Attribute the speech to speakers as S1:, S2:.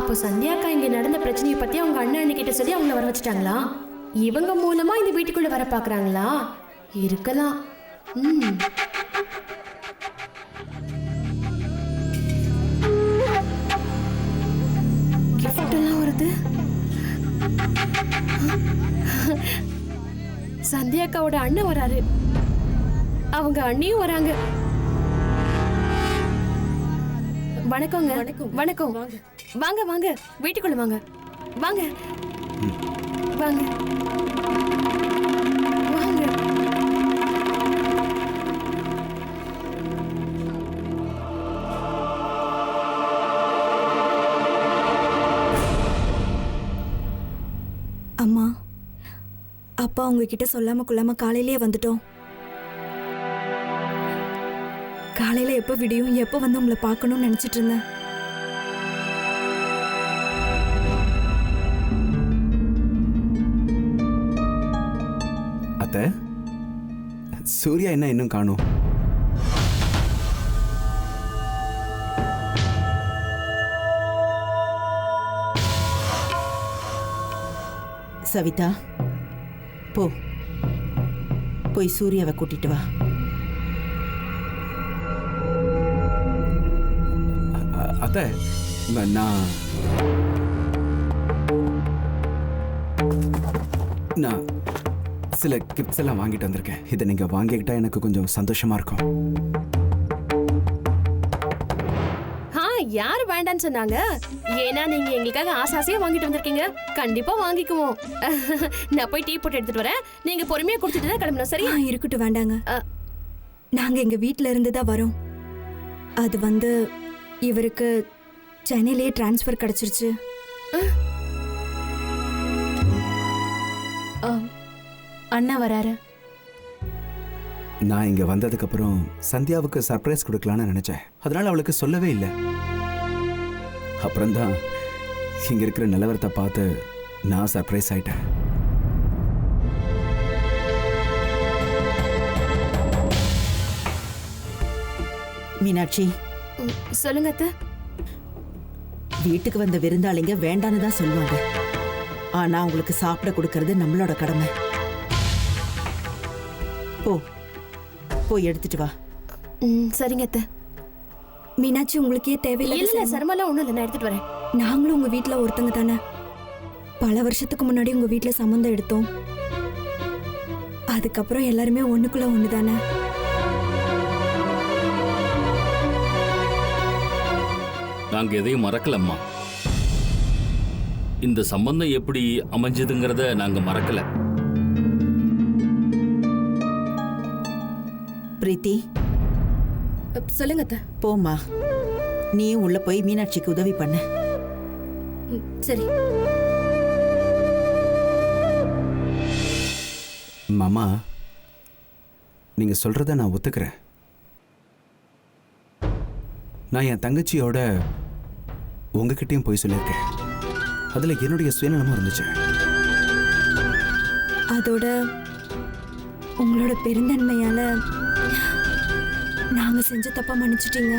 S1: அப்போ சந்தியாக்கா இங்க நடந்த பிரச்சனையை பத்தி அவங்க அண்ணன் கிட்ட சொல்லி அவங்கள வர வச்சுட்டாங்களா? இவங்க மூலமா இந்த வீட்டுக்குள்ள வர பாக்குறாங்களா? இருக்கலாம். கிஃப்ட் எல்லாம் வருது. சந்தியாக்காவோட அண்ணன் வராரு. அவங்க அண்ணியும் வராங்க. வணக்கங்க. வணக்கம். வாங்க வாங்க, வீட்டுக்குள்ள வாங்க. வாங்க வாங்க வாங்க.
S2: அம்மா, அப்பா உங்ககிட்ட சொல்லாம கொள்ளாம காலையிலேயே வந்துட்டோம். காலையில எப்ப விடியும், எப்ப வந்து உங்களை பார்க்கணும்னு நினைச்சிட்டு இருந்தேன்.
S3: அத்தை, சூர்யா என்ன இன்னும் காணோம்?
S4: சவிதா, போய் சூர்யாவை கூட்டிட்டு வா.
S3: அத்தை, நான் சில கிஃப்ட்ஸ் எல்லாம் வாங்கிட்டு வந்திருக்கேன். இதை நீங்க வாங்கிக்கிட்டா எனக்கு கொஞ்சம் சந்தோஷமா இருக்கும்.
S1: யாரு வேண்டான்னு சொன்னாங்க? ஏன்னா நீங்க எங்களுக்காக ஆசாசியா வாங்கிட்டு வந்திருக்கீங்க. கண்டிப்பா வாங்கிக்குவோம். நான் போய் டீ போட்டு எடுத்துட்டு வரேன். நீங்க பொறுமையா குடிச்சிட்டு தான் கிளம்பணும். சரியா?
S2: இருக்கட்டும், வேண்டாங்க. நாங்க எங்க வீட்ல இருந்து தான் வரோம். அது வந்து இவருக்கு சென்னையிலேயே டிரான்ஸ்ஃபர் கிடைச்சிருச்சு.
S1: அண்ணா வராரு.
S3: நான் இங்க வந்ததுக்கு அப்புறம் சந்தியாவுக்கு சர்ப்ரைஸ் கொடுக்கலான்னு நினைச்சேன். அதனால அவளுக்கு சொல்லவே இல்லை. அப்புறம்தான் இங்க இருக்கிற நிலவரத்தை பார்த்து நான் சர்ப்ரைஸ் ஆயிட்டேன்.
S4: மீனாட்சி,
S1: சொல்லுங்க அத்தை.
S4: வீட்டுக்கு வந்த விருந்தாளிங்க வேண்டான்னு தான் சொல்லுவாங்க. ஆனா உங்களுக்கு சாப்பிட கொடுக்கறது நம்மளோட கடமை. போய் எடுத்துட்டு வா.
S1: சரிங்க அத்தை.
S2: மீனாட்சி, உங்களுக்கே தேவையில்லை.
S1: இல்ல, சிரமம்லாம் ஒண்ணும் இல்லை, நான் எடுத்துட்டு வரேன்.
S2: நாங்களும் உங்க வீட்ல ஒருத்தங்க தானே. பல வருஷத்துக்கு முன்னாடி உங்க வீட்ல சம்மந்தம் எடுத்தோம். அதுக்கப்புறம் எல்லாருமே ஒண்ணுக்குள்ள ஒண்ணு தானே.
S5: நாங்க எதையும் மறக்கலம்மா. இந்த சம்பந்தம் எப்படி அமைஞ்சதுங்கிறத நாங்க மறக்கல.
S4: பிரீத்தி,
S1: சொல்லுங்க அத்தை.
S4: போமா, நீ உள்ள போய் மீனாட்சிக்கு உதவி பண்ண.
S1: சரி
S3: மாமா, நீங்க சொல்றத நான் ஒத்துக்கிறேன். நான் என் தங்கச்சியோட உங்ககிட்டயும் போய் சொல்லியிருக்கேன். அதுல என்னுடைய சுயநலமும் இருந்துச்சு.
S2: அதோட உங்களோட பெருந்தன்மையால நாங்க செஞ்ச தப்பா மன்னிச்சிட்டீங்க.